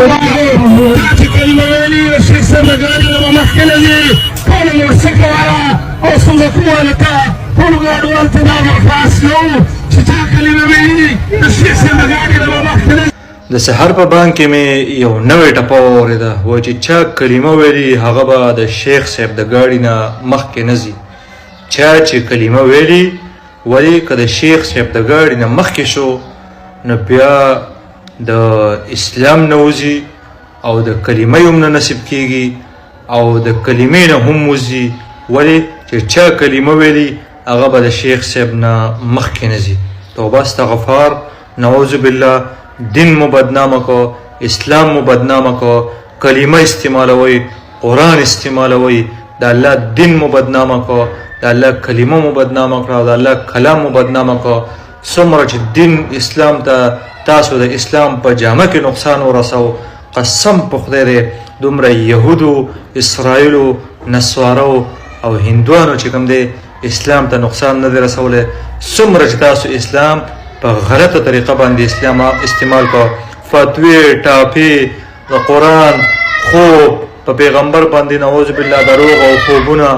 الله تاتي الموالي والشيخ سبقاني لما مخكنا لي كون مرسكة على أصول قوالتا كون قادوا التنام فاسلو تتاك الموالي والشيخ سبقاني لما مخكنا د سحر په بانک کې مې یو نوې ټپه واورېده و چې چا کلمه ویلي هغه به د شیخ صاحب د ګاډي نه مخکې نه ځي چا چې کلمه ویلي ولې که د شیخ صاحب د ګاډي نه مخکې شو نو بیا د اسلام نه وځي او د کلمې هم نه نصیب کیږي او د کلمې نه هم وځي ولې چې چا کلمه ویلي هغه به د شیخ صاحب نه مخکې نه ځي توبه استغفار نعوذ بالله دین مو بدنامه کو اسلام مو بدنامه کو کلمه استعمالوي قرآن استعمالوي د الله دین مو بدنامه کو د الله کلمه مو بدنامه کړه د الله کلام مو بدنامه کو څومره چې دین اسلام ته تاسو د اسلام په جامه کې نقصان ورسو قسم په خدای دی دومره یهودو اسرائیلو نسوارو او هندوانو چې کوم دی اسلام ته نقصان نه دی رسولی څومره چې تاسو اسلام په غلطه طریقه باندې اسلام استعمال کو فتوی ټاپی د قرآن خوب په پیغمبر باندې نعوذ بالله دروغ او خوبونه